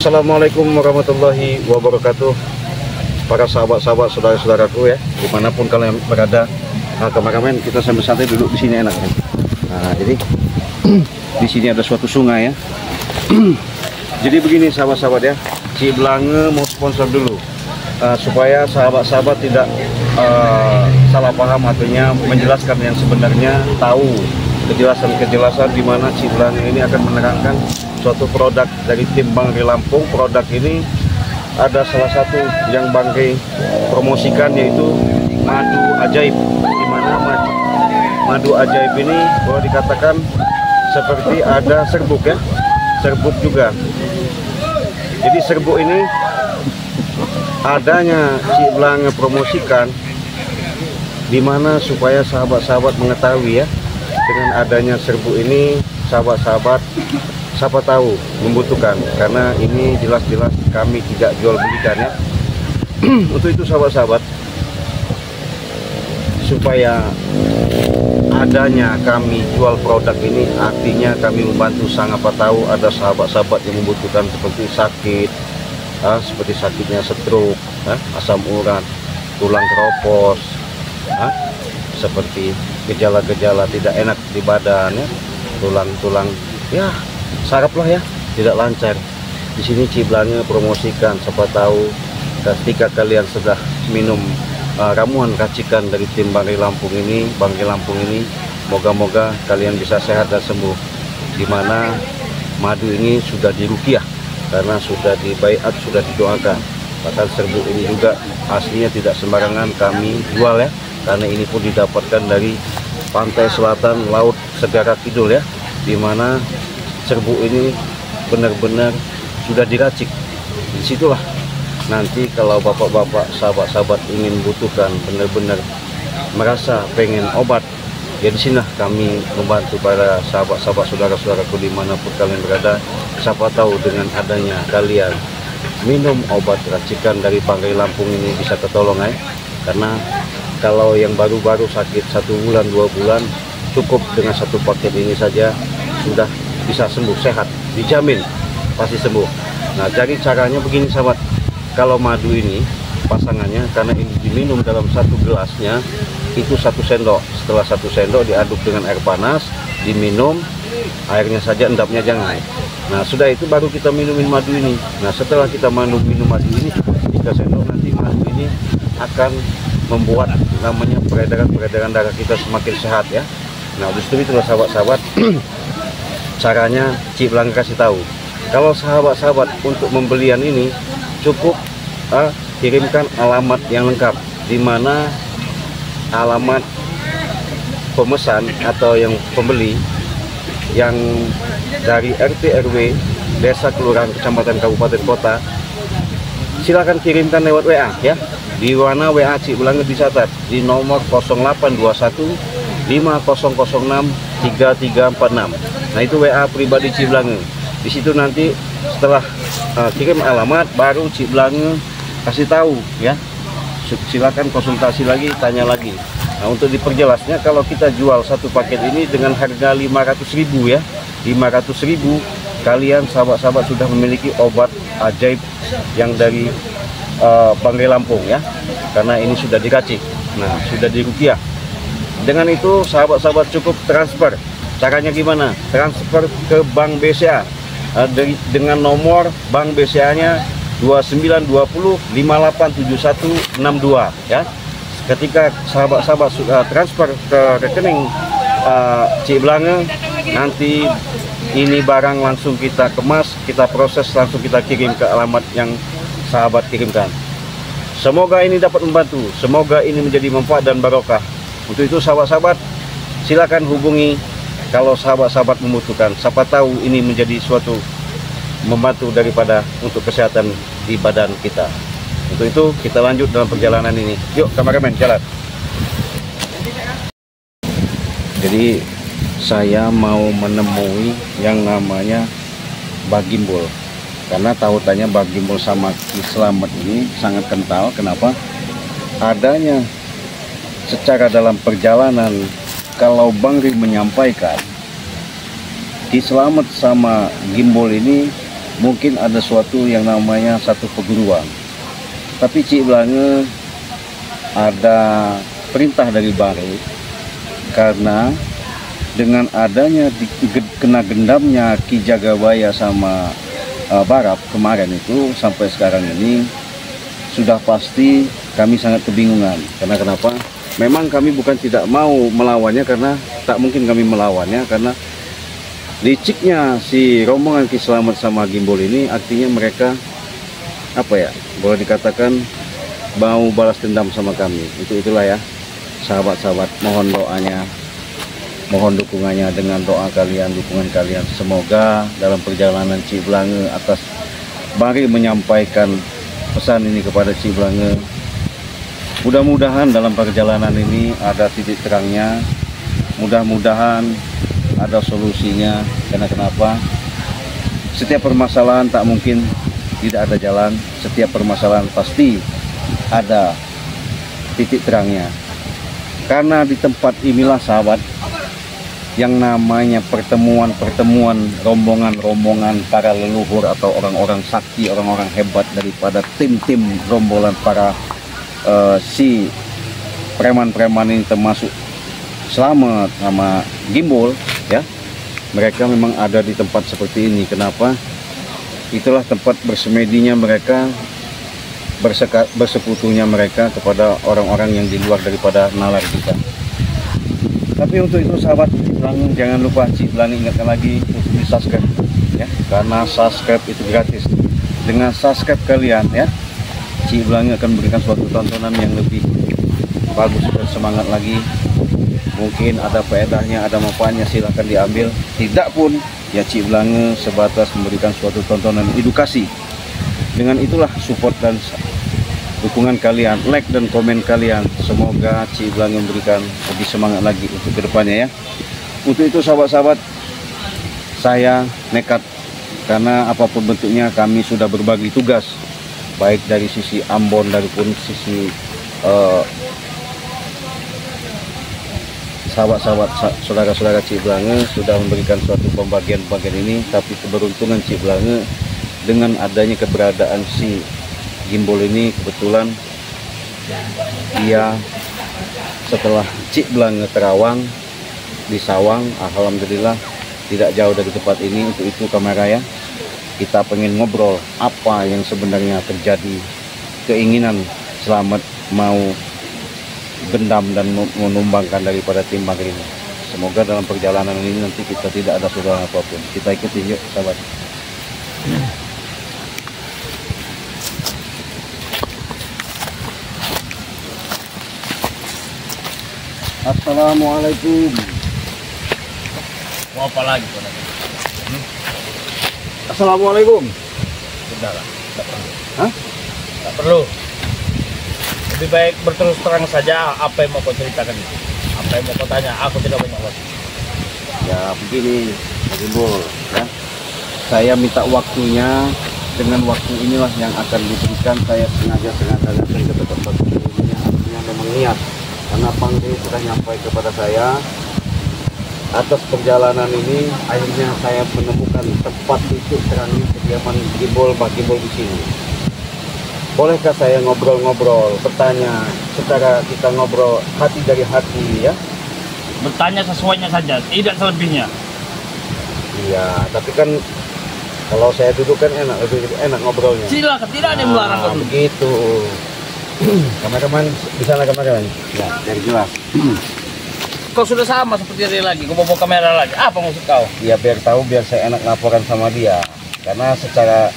Assalamualaikum warahmatullahi wabarakatuh, para sahabat-sahabat, saudara-saudaraku ya, dimanapun kalian berada. Nah, kameramen, kita sambil santai duduk di sini enak kan. Nah, jadi di sini ada suatu sungai ya. Jadi begini sahabat-sahabat ya, Ciblange mau sponsor dulu supaya sahabat-sahabat tidak salah paham, artinya menjelaskan yang sebenarnya, tahu kejelasan di mana Ciblange ini akan menerangkan suatu produk dari tim Bangke Lampung. Produk ini ada salah satu yang Bangke promosikan, yaitu madu ajaib. Di mana madu ajaib ini boleh dikatakan seperti ada serbuk ya, serbuk juga. Jadi serbuk ini adanya Ciblange promosikan, di mana supaya sahabat-sahabat mengetahui ya, dengan adanya serbuk ini sahabat-sahabat siapa tahu membutuhkan, karena ini jelas-jelas kami tidak jual belikan ya. Untuk itu sahabat-sahabat, supaya adanya kami jual produk ini, artinya kami membantu siapa tahu ada sahabat-sahabat yang membutuhkan seperti sakit, seperti sakitnya stroke, asam urat, tulang keropos, seperti gejala-gejala tidak enak di badan ya, tulang-tulang ya saraf lah ya, tidak lancar. Di sini Ciblange promosikan, siapa tahu ketika kalian sudah minum ramuan racikan dari tim Bangke Lampung ini, moga-moga kalian bisa sehat dan sembuh. Dimana madu ini sudah diruqyah, karena sudah dibaiat, sudah didoakan. Bahkan serbuk ini juga aslinya tidak sembarangan kami jual ya, karena ini pun didapatkan dari pantai selatan Laut Segara Kidul ya, dimana serbuk ini benar-benar sudah diracik. Disitulah nanti kalau bapak-bapak, sahabat-sahabat ingin butuhkan, benar-benar merasa pengen obat ya, di sini kami membantu para sahabat-sahabat, saudara-saudaraku dimanapun kalian berada. Siapa tahu dengan adanya kalian minum obat racikan dari Bangke Lampung ini bisa ketolong ya. Karena kalau yang baru-baru sakit 1 bulan 2 bulan, cukup dengan satu paket ini saja sudah bisa sembuh, sehat, dijamin pasti sembuh. Nah, jadi caranya begini sahabat, kalau madu ini pasangannya, karena ini diminum dalam satu gelasnya itu 1 sendok. Setelah 1 sendok diaduk dengan air panas, diminum, airnya saja, endapnya jangan. Nah, sudah itu baru kita minumin madu ini. Nah, setelah kita minum madu ini 3 sendok, nanti madu ini akan membuat namanya peredaran darah kita semakin sehat ya. Nah, justru itulah sahabat-sahabat caranya Ciblange kasih tahu. Kalau sahabat-sahabat untuk pembelian ini cukup kirimkan alamat yang lengkap, di mana alamat pemesan atau yang pembeli yang dari RT RW desa, kelurahan, kecamatan, kabupaten, kota, silakan kirimkan lewat WA ya. Di mana WA Ciblange dicatat di nomor 0821 5006 3346. Nah, itu WA pribadi Ciblange. Di situ nanti setelah kirim alamat, baru Ciblange kasih tahu ya. Silakan konsultasi lagi, tanya lagi. Nah, untuk diperjelasnya, kalau kita jual satu paket ini dengan harga 500.000 ya, 500.000 kalian sahabat-sahabat sudah memiliki obat ajaib yang dari Bangke Lampung ya, karena ini sudah diracik. Nah, sudah diruqyah. Dengan itu sahabat-sahabat cukup transfer. Caranya gimana? Transfer ke Bank BCA dengan nomor Bank BCA-nya 2920587162 ya. Ketika sahabat-sahabat sudah transfer ke rekening Ciblange, nanti ini barang langsung kita kemas, kita proses, langsung kita kirim ke alamat yang sahabat kirimkan. Semoga ini dapat membantu, semoga ini menjadi manfaat dan barokah. Untuk itu sahabat-sahabat, silakan hubungi kalau sahabat-sahabat membutuhkan. Siapa tahu ini menjadi suatu membantu daripada untuk kesehatan di badan kita. Untuk itu kita lanjut dalam perjalanan ini. Yuk kameramen, jalan. Jadi saya mau menemui yang namanya Bagimbul, karena tautannya Bagimbul sama Ki Slamet ini sangat kental. Kenapa? Adanya secara dalam perjalanan, kalau Bang Ri menyampaikan Ki Slamet sama Gimbul ini mungkin ada suatu yang namanya satu perguruan. Tapi Cik Blange ada perintah dari Bari, karena dengan adanya kena gendamnya Ki Jagabaya sama Barap kemarin itu, sampai sekarang ini sudah pasti kami sangat kebingungan. Karena kenapa? Memang kami bukan tidak mau melawannya, karena tak mungkin kami melawannya, karena liciknya si rombongan Ki Slamet sama Gimbol ini, artinya mereka apa ya, boleh dikatakan mau balas dendam sama kami. Itulah ya sahabat-sahabat, mohon doanya, mohon dukungannya dengan doa kalian, dukungan kalian. Semoga dalam perjalanan Cik Blange atas Bari menyampaikan pesan ini kepada Cik Blange, mudah-mudahan dalam perjalanan ini ada titik terangnya, mudah-mudahan ada solusinya. Karena kenapa? Setiap permasalahan tak mungkin tidak ada jalan, setiap permasalahan pasti ada titik terangnya. Karena di tempat inilah sahabat, yang namanya pertemuan-pertemuan rombongan-rombongan para leluhur atau orang-orang sakti, orang-orang hebat daripada tim-tim rombolan para si preman-preman ini, termasuk Slamet sama Gimbol ya. Mereka memang ada di tempat seperti ini. Kenapa? Itulah tempat bersemedinya mereka, bersekutunya mereka kepada orang-orang yang di luar daripada nalar kita. Tapi untuk itu sahabat, jangan lupa Cik Blange ingatkan lagi untuk di subscribe ya, karena subscribe itu gratis. Dengan subscribe kalian ya, Cik Blange akan memberikan suatu tontonan yang lebih bagus dan semangat lagi. Mungkin ada faedahnya, ada manfaatnya, silahkan diambil. Tidak pun ya, Cik Blange sebatas memberikan suatu tontonan edukasi. Dengan itulah support dan dukungan kalian, like dan komen kalian. Semoga Cik Blange memberikan lebih semangat lagi untuk kedepannya ya. Untuk itu sahabat-sahabat, saya nekat, karena apapun bentuknya kami sudah berbagi tugas, baik dari sisi Ambon maupun sisi sahabat-sahabat, saudara-saudara Cik Blange sudah memberikan suatu pembagian-pembagian ini. Tapi keberuntungan Cik Blange dengan adanya keberadaan si Gimbol ini, kebetulan dia setelah Cik Blange terawang di Sawang, alhamdulillah tidak jauh dari tempat ini. Untuk itu kamera ya, kita pengen ngobrol apa yang sebenarnya terjadi, keinginan Slamet mau dendam dan menumbangkan daripada tim Bari ini. Semoga dalam perjalanan ini nanti kita tidak ada saudara apapun. Kita ikuti yuk sahabat. Assalamualaikum. Mau apa lagi? Assalamualaikum. Sudah lah, tidak perlu. Hah? Tidak perlu. Lebih baik berterus terang saja apa yang mau kau ceritakan itu. Apa yang mau kau tanya, aku tidak banyak waktu. Ya begini, Pak Gimbol ya. Saya minta waktunya, dengan waktu inilah yang akan diberikan. Saya sengaja datang ke tempat ini, artinya memang niat. Karena Pangde sudah nyampai kepada saya atas perjalanan ini, akhirnya saya menemukan tempat titik terangnya kediaman Gimbol, Pak Gimbol di sini. Bolehkah saya ngobrol-ngobrol, bertanya secara kita ngobrol hati dari hati ya? Bertanya sesuainya saja, tidak selebihnya. Iya, tapi kan kalau saya duduk kan enak, lebih enak ngobrolnya. Silakan, tidak ada yang melarang kau. Begitu. Kameraman, di sana kameraman. Ya, dari jelas. Kau sudah sama seperti dia lagi, kau bawa kamera lagi. Apa maksud kau? Ya biar tahu, biar saya enak laporan sama dia. Karena secara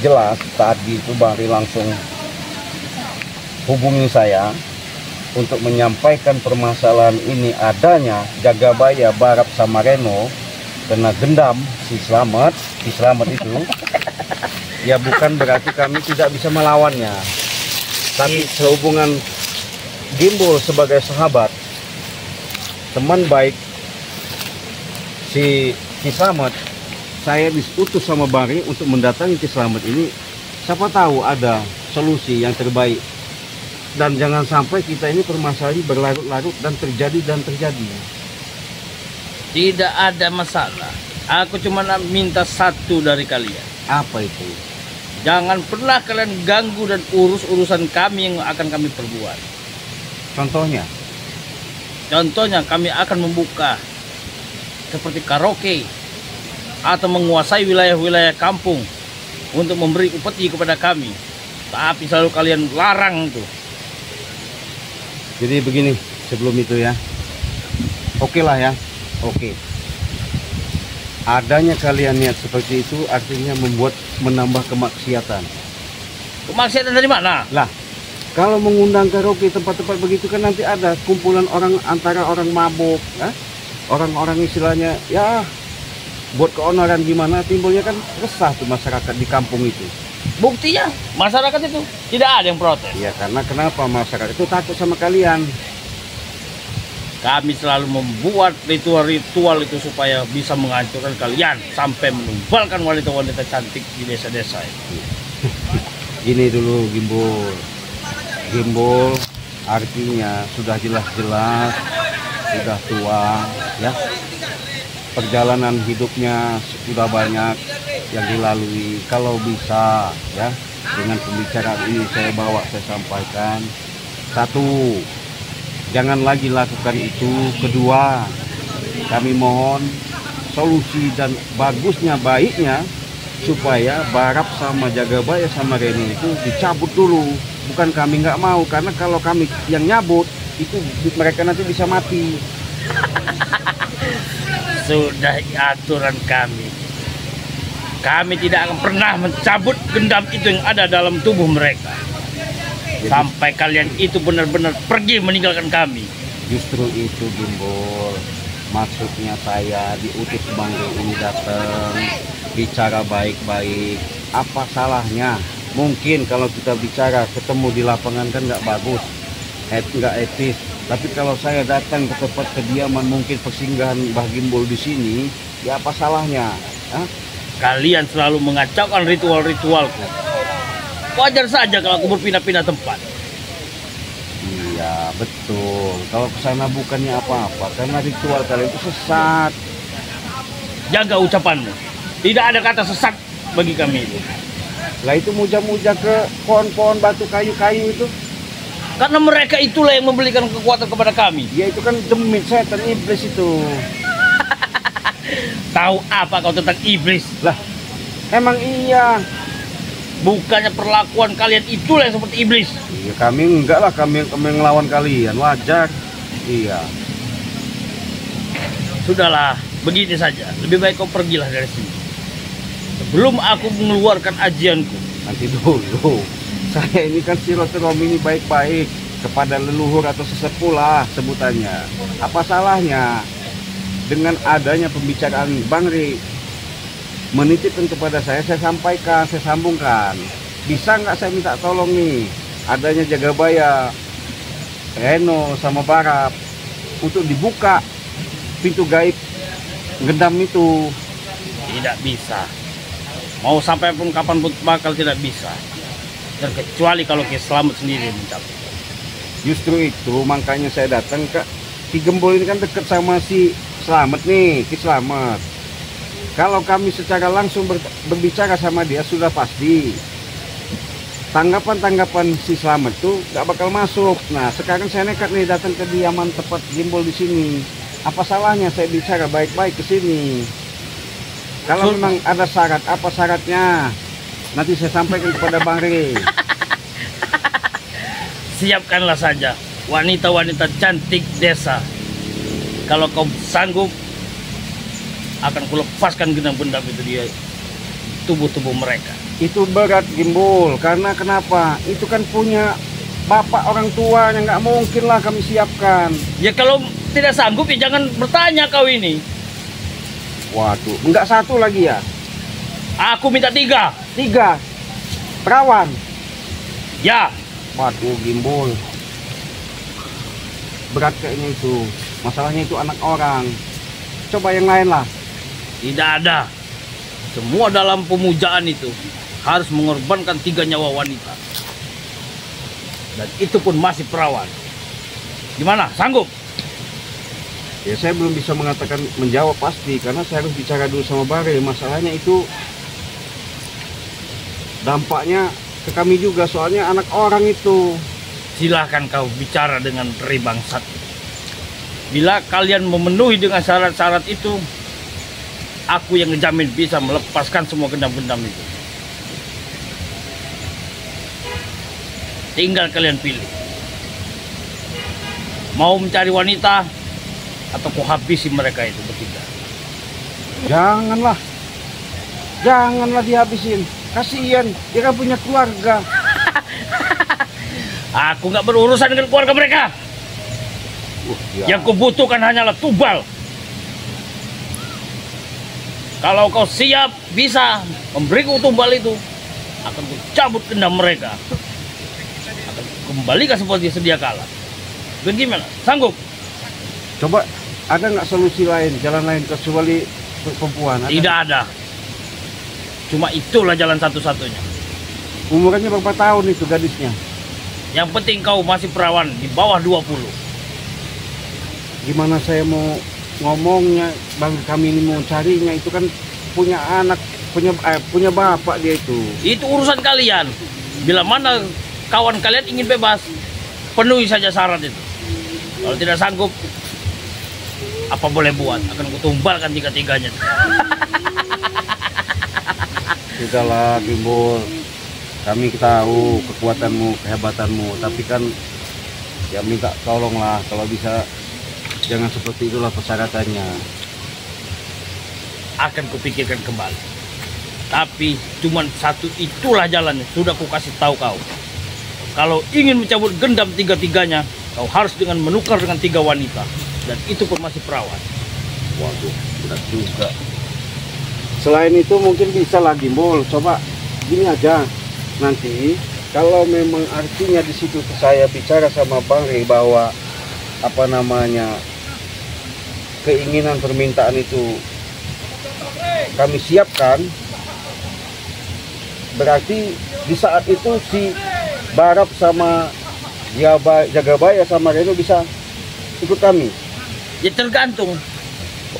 jelas tadi itu Bari langsung hubungi saya untuk menyampaikan permasalahan ini, adanya Jagabaya, Barap sama Reno kena gendam si Slamet itu. Ya bukan berarti kami tidak bisa melawannya, tapi sehubungan Gimbol sebagai sahabat, teman baik si Slamet, saya diutus sama Bari untuk mendatangi Ki Slamet ini. Siapa tahu ada solusi yang terbaik, dan jangan sampai kita ini permasalahan berlarut-larut dan terjadi. Tidak ada masalah. Aku cuma minta satu dari kalian. Apa itu? Jangan pernah kalian ganggu dan urusan kami yang akan kami perbuat. Contohnya? Contohnya kami akan membuka seperti karaoke atau menguasai wilayah-wilayah kampung untuk memberi upeti kepada kami. Tapi selalu kalian larang tuh. Jadi begini, sebelum itu ya. Oke lah ya. Oke. Adanya kalian niat seperti itu artinya menambah kemaksiatan. Kemaksiatan dari mana? Lah, kalau mengundang karaoke tempat-tempat begitu kan nanti ada kumpulan orang antara orang mabuk, ya? Orang-orang istilahnya ya buat keonaran gimana, timbulnya kan resah tuh masyarakat di kampung itu. Buktinya masyarakat itu tidak ada yang protes. Ya karena kenapa masyarakat itu takut sama kalian? Kami selalu membuat ritual-ritual itu supaya bisa menghancurkan kalian sampai menumbalkan wanita-wanita cantik di desa-desa itu. Gini dulu Gimbul. Gimbul artinya sudah jelas-jelas sudah tua ya. Perjalanan hidupnya sudah banyak yang dilalui. Kalau bisa ya dengan pembicaraan ini saya sampaikan. Satu, jangan lagi lakukan itu. Kedua, kami mohon solusi dan bagusnya baiknya supaya Barap sama Jagabaya sama Reni itu dicabut dulu. Bukan kami nggak mau, karena kalau kami yang nyabut itu mereka nanti bisa mati. Sudah aturan kami. Kami tidak akan pernah mencabut gendam itu yang ada dalam tubuh mereka. Sampai kalian itu benar-benar pergi meninggalkan kami. Justru itu Gimbul. Maksudnya saya diutus Bang Rey ini datang bicara baik-baik. Apa salahnya? Mungkin kalau kita bicara ketemu di lapangan kan nggak bagus, nggak etis. Tapi kalau saya datang ke tempat kediaman mungkin persinggahan Mbah Gimbul di sini, ya apa salahnya? Hah? Kalian selalu mengacaukan ritual-ritualku. Wajar saja kalau aku berpindah-pindah tempat. Iya betul. Kalau kesana bukannya apa-apa, karena ritual kalian itu sesat. Jaga ucapanmu. Tidak ada kata sesat bagi kami itu. Lah itu muja-muja ke pohon-pohon batu kayu-kayu itu. Karena mereka itulah yang memberikan kekuatan kepada kami. Ya itu kan demit setan iblis itu. Tahu apa kau tentang iblis? Lah, emang iya. Bukannya perlakuan kalian itulah yang seperti iblis. Iya, kami enggak lah, kami yang ngelawan kalian, wajar. Iya. Sudahlah, begini saja. Lebih baik kau pergilah dari sini. Sebelum aku mengeluarkan ajianku. Nanti dulu. Saya ini kan silaturahmi ini baik-baik kepada leluhur atau sesepuh lah sebutannya. Apa salahnya dengan adanya pembicaraan Bang Rey menitipkan kepada saya sampaikan, saya sambungkan. Bisa nggak saya minta tolong nih, adanya Jagabaya, Reno sama Barap untuk dibuka pintu gaib gendam itu. Tidak bisa. Mau sampai pun kapan pun bakal tidak bisa. Terkecuali kalau Ki Slamet sendiri mencabut. Justru itu makanya saya datang ke Ki Gembul ini kan dekat sama si Slamet nih, Ki Slamet. Kalau kami secara langsung berbicara sama dia sudah pasti tanggapan si Slamet tuh nggak bakal masuk. Nah sekarang saya nekat nih datang ke diaman tempat Gimbul di sini. Apa salahnya saya bicara baik-baik ke sini? Kalau memang ada syarat, apa syaratnya? Nanti saya sampaikan kepada Bang Rey. Siapkanlah saja wanita-wanita cantik desa. Kalau kau sanggup, akan kulepaskan gendam-gendam itu dia tubuh-tubuh mereka. Itu berat Gimbul, karena kenapa? Itu kan punya bapak orang tua yang nggak mungkin lah kami siapkan. Ya kalau tidak sanggup ya jangan bertanya kau ini. Waduh, enggak satu lagi ya? Aku minta 3. 3 perawan. Ya. Waduh Gimbul, berat kayaknya itu. Masalahnya itu anak orang. Coba yang lain lah. Tidak ada. Semua dalam pemujaan itu harus mengorbankan 3 nyawa wanita. Dan itu pun masih perawan. Gimana? Sanggup? Ya saya belum bisa mengatakan menjawab pasti, karena saya harus bicara dulu sama Bang Rey. Masalahnya itu dampaknya ke kami juga, soalnya anak orang itu. Silahkan kau bicara dengan Ri Bangsat. Bila kalian memenuhi dengan syarat-syarat itu, aku yang ngejamin bisa melepaskan semua gendam-gendam itu. Tinggal kalian pilih. Mau mencari wanita atau ku habisi mereka itu bertiga. Janganlah. Janganlah dihabisin. Kasihan, dia kan punya keluarga. Aku nggak berurusan dengan keluarga mereka. Ya. Yang kubutuhkan hanyalah tumbal. Kalau kau siap bisa memberiku tumbal itu, akan kucabut gendam mereka. Akan kembalikan seperti sedia kala. Bagaimana? Sanggup? Coba, ada nggak solusi lain, jalan lain kecuali perempuan? Tidak ada. Cuma itulah jalan satu-satunya. Umurnya berapa tahun itu gadisnya? Yang penting kau masih perawan di bawah 20. Gimana saya mau ngomongnya, bang, kami ini mau carinya, itu kan punya anak, punya bapak dia itu. Itu urusan kalian. Bila mana kawan kalian ingin bebas, penuhi saja syarat itu. Kalau tidak sanggup, apa boleh buat, akan kutumbalkan tiga-tiganya. Sudahlah, Gimbul. Kami tahu kekuatanmu, kehebatanmu, tapi kan ya minta tolonglah kalau bisa jangan seperti itulah persyaratannya. Akan kupikirkan kembali. Tapi cuman satu itulah jalannya, sudah kukasih tahu kau. Kalau ingin mencabut gendam tiga-tiganya, kau harus dengan menukar dengan 3 wanita. Dan itu pun masih perawan. Waduh, berat juga. Selain itu mungkin bisa lagi, Gimbul. Coba gini aja. Nanti kalau memang artinya di situ saya bicara sama Bang Ri bahwa apa namanya keinginan permintaan itu kami siapkan, berarti di saat itu si Barap sama Jagabaya sama Reno bisa ikut kami. Ya tergantung.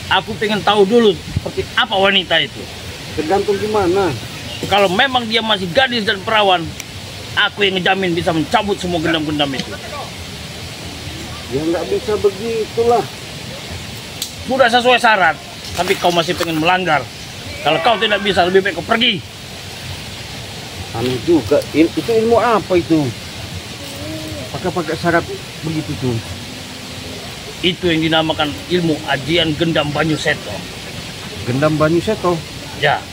Aku pengen tahu dulu seperti apa wanita itu. Tergantung gimana. Kalau memang dia masih gadis dan perawan, aku yang ngejamin bisa mencabut semua gendam-gendam itu. Ya nggak bisa begitulah. Sudah sesuai syarat, tapi kau masih pengen melanggar. Kalau kau tidak bisa, lebih baik kau pergi. Aneh juga, itu ilmu apa itu? Pakai syarat begitu tuh. Itu yang dinamakan ilmu ajian gendam Banyu Seto. Gendam Banyu Seto? Ya.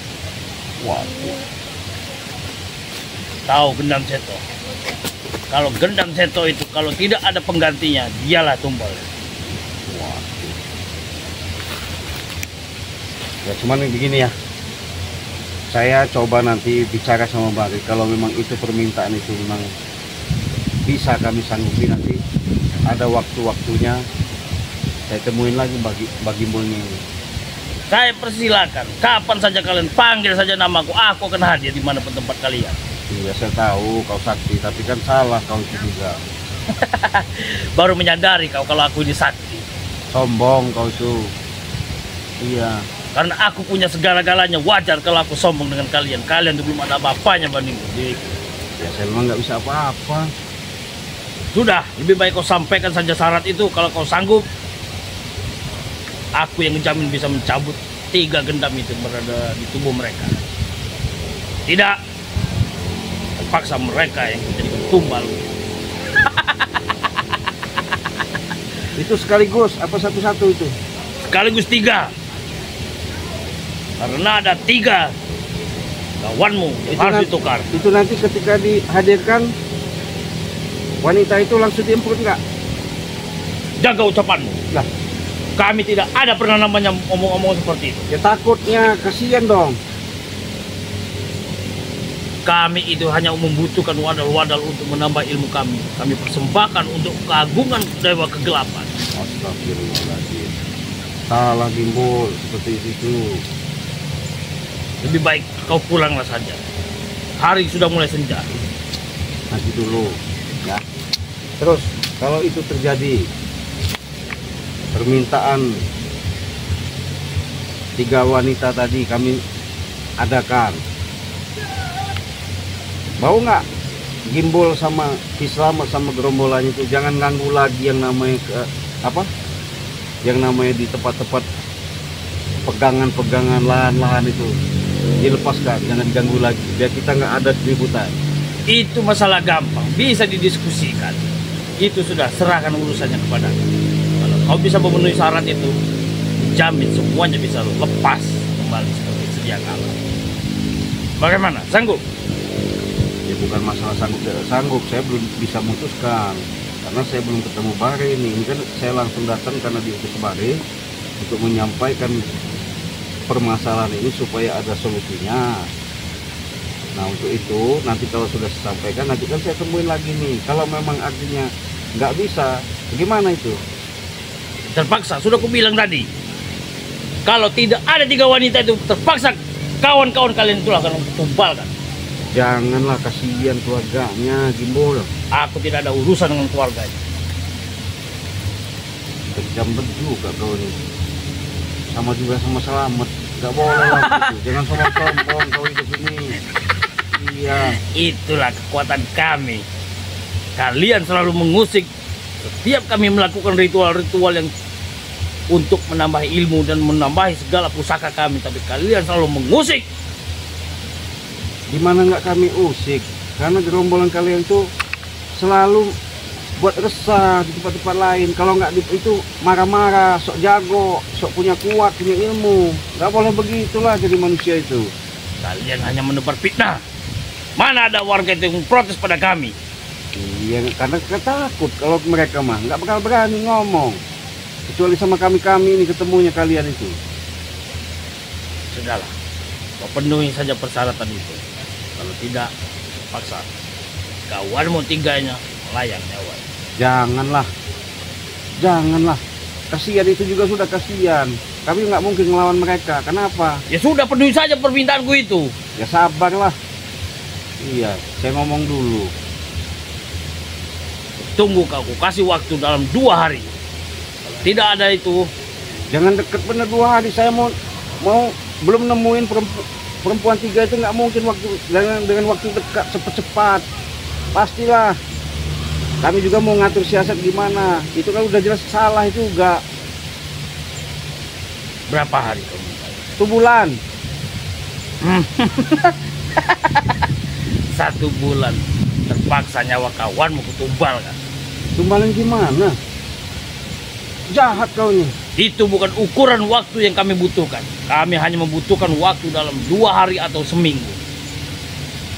Waduh. Tahu gendam Seto? Kalau gendam Seto itu kalau tidak ada penggantinya, dialah tumbal. Waduh. Ya cuman begini ya. Saya coba nanti bicara sama Bang Ri. Kalau memang itu permintaan itu memang bisa kami sanggupi, nanti ada waktu-waktunya saya temuin lagi bagi Gimbulnya ini. Saya persilakan, kapan saja kalian panggil saja namaku, aku akan hadir di mana pun tempat kalian. Iya, saya tahu kau sakti, tapi kan salah kau itu juga. Baru menyadari kau kalau aku ini sakti. Sombong kau itu. Iya. Karena aku punya segala-galanya, wajar kalau aku sombong dengan kalian. Kalian itu belum ada apa-apanya bandingku. Ya saya memang nggak bisa apa-apa. Sudah, lebih baik kau sampaikan saja syarat itu. Kalau kau sanggup, aku yang menjamin bisa mencabut 3 gendam itu berada di tubuh mereka. Tidak, terpaksa mereka yang menjadi tumbal. Itu sekaligus apa satu-satu itu? Sekaligus 3. Karena ada 3 kawanmu yang harus ditukar. Itu nanti ketika dihadirkan wanita itu langsung diemput nggak? Jaga ucapanmu. Lah, kami tidak ada pernah namanya omong-omong seperti itu. ya takutnya kasihan dong. Kami itu hanya membutuhkan wadal-wadal untuk menambah ilmu kami. Kami persembahkan untuk keagungan dewa kegelapan. Astagfirullahaladzim. Salah Gimbul seperti itu. Lebih baik kau pulanglah saja. Hari sudah mulai senja. Nanti dulu, ya. Terus kalau itu terjadi, permintaan 3 wanita tadi kami adakan. Mau nggak Gimbol sama Ki Slamet sama gerombolannya itu jangan ganggu lagi yang namanya yang namanya di tempat-tempat pegangan-pegangan lahan-lahan itu, dilepaskan, jangan diganggu lagi biar kita nggak ada keributan. Itu masalah gampang, bisa didiskusikan. Itu sudah serahkan urusannya kepada. Kalau kau bisa memenuhi syarat itu, jamin semuanya bisa lepas kembali seperti sedia kala. Bagaimana? Sanggup? Ya bukan masalah sanggup tidak sanggup, saya belum bisa memutuskan karena saya belum ketemu Bare ini kan saya langsung datang karena diutus Bare untuk menyampaikan permasalahan ini supaya ada solusinya. Nah untuk itu nanti kalau sudah saya sampaikan nanti kan saya temuin lagi nih. Kalau memang artinya nggak bisa, bagaimana itu? Terpaksa, sudah kubilang tadi. Kalau tidak ada 3 wanita itu terpaksa kawan-kawan kalian itu akan tumbalkan. Janganlah, kasihan keluarganya Gimbol. Aku tidak ada urusan dengan keluarganya. Kejam juga kau ini. Sama juga sama Slamet. Nggak boleh lah gitu. Jangan sombong-sombong kau hidup ini. Iya. Itulah kekuatan kami. Kalian selalu mengusik setiap kami melakukan ritual-ritual yang untuk menambah ilmu dan menambah segala pusaka kami, tapi kalian selalu mengusik. Gimana nggak kami usik? Karena gerombolan kalian tuh selalu buat resah di tempat-tempat lain. Kalau nggak itu marah-marah, sok jago, sok punya kuat, punya ilmu. Nggak boleh begitulah jadi manusia itu. Kalian hanya menebar fitnah. Mana ada warga itu yang protes pada kami? Iya, karena kita takut kalau mereka mah nggak bakal berani ngomong. Kecuali sama kami ini ketemunya kalian itu. Sudahlah, kau penuhi saja persyaratan itu. Kalau tidak, paksa. Kawanmu 3-nya melayang nyawa. Janganlah. Kasihan itu juga sudah kasihan. Kami nggak mungkin melawan mereka. Kenapa? Ya sudah, penuhi saja permintaanku itu. Ya sabarlah. Iya, saya ngomong dulu. Tunggu kau, kasih waktu dalam 2 hari. Kalau tidak ada itu, jangan deket bener 2 hari. Saya mau belum nemuin perempuan 3 itu nggak mungkin dengan waktu dekat cepat-cepat. Pastilah. Kami juga mau ngatur siasat gimana. Itu kan udah jelas salah juga. Berapa hari kau minta? 1 bulan. 1 bulan. Terpaksa nyawa kawanmu kutumbalkan. Tumbalin gimana? Jahat kau ini. Itu bukan ukuran waktu yang kami butuhkan. Kami hanya membutuhkan waktu dalam 2 hari atau seminggu.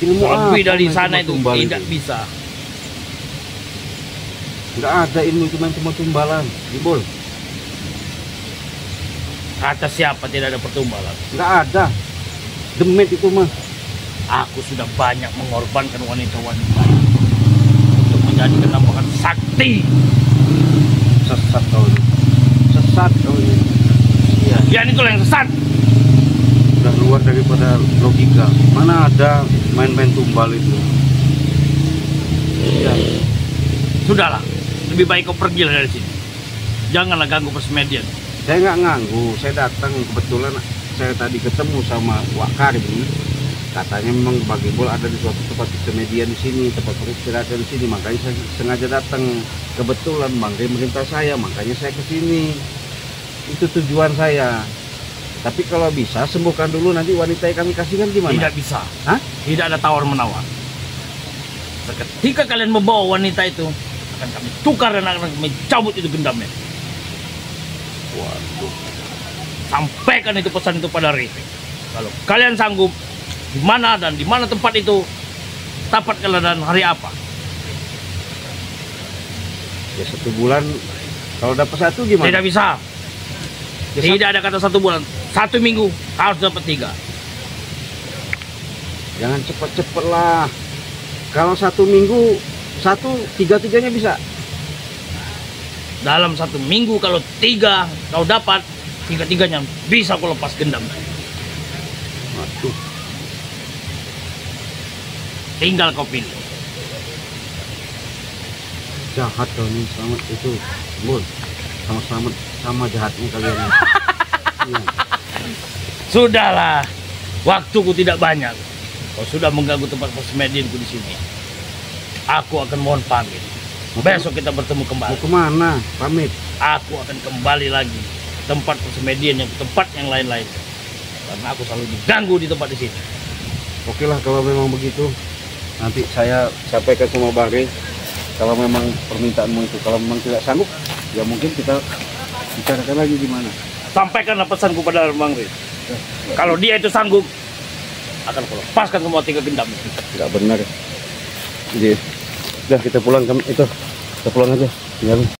Ilmu Lebih dari main sana itu tumbal tidak bisa. Nggak ada ilmu cuma tumbalan, Gimbol. Kata siapa tidak ada pertumbalan? Nggak ada. Demit itu mah. Aku sudah banyak mengorbankan wanita-wanita untuk menjadikan nambahan sakti. Sesat kau ini. Sesat kau ini. Iya. Ya itulah yang sesat. Sudah keluar daripada logika. Mana ada main-main tumbal itu. Iya. Sudahlah, lebih baik kau pergi dari sini. Janganlah ganggu persmedian. Saya nggak nganggu. Saya datang kebetulan saya tadi ketemu sama Wak Karbi. Katanya memang Bang Gimbol ada di suatu tempat persmedian di sini, tempat peristirahatan di sini. Makanya saya sengaja datang. Kebetulan Bang Gay merintah saya, makanya saya ke sini. Itu tujuan saya. Tapi kalau bisa sembuhkan dulu, nanti wanita yang kami kasihkan gimana? Tidak bisa. Hah? Tidak ada tawar-menawar. Ketika kalian membawa wanita itu, akan kami tukar dan akan kami cabut itu gendamnya. Waduh. Sampaikan itu pesan itu pada Rifik. Kalau kalian sanggup, di mana dan di mana tempat itu, tapat kalian dan hari apa? Ya 1 bulan. Kalau dapat 1 gimana? Tidak bisa. Ya, Tidak ada kata 1 bulan. 1 minggu harus dapat 3. jangan cepet-cepet lah. Kalau 1 minggu 3-3-nya bisa. Dalam 1 minggu kalau 3 kau dapat, 3-3-nya bisa kau lepas gendam. Waduh. Tinggal kau pilih. Jahat kau ini, Slamet itu. Bun, sama Slamet sama jahatnya kalian. Iya. Sudahlah, waktuku tidak banyak. kau sudah mengganggu tempat persembedianku di sini. Aku akan mohon pamit. Besok kita bertemu kembali. Mau kemana? Pamit. Aku akan kembali lagi ke tempat persembedian yang tempat yang lain-lain. Karena aku selalu diganggu di tempat di sini. Oke lah kalau memang begitu. Nanti saya sampaikan sama Bang Rey. Kalau memang permintaanmu itu, kalau memang tidak sanggup, ya mungkin kita bicarakan lagi gimana. Sampaikanlah pesanku pada Bang Rey. Kalau dia itu sanggup, akan kau lepaskan semua 3 gendam. Nggak benar. Jadi, udah kita pulang itu. Kita pulang aja. Tinggalin.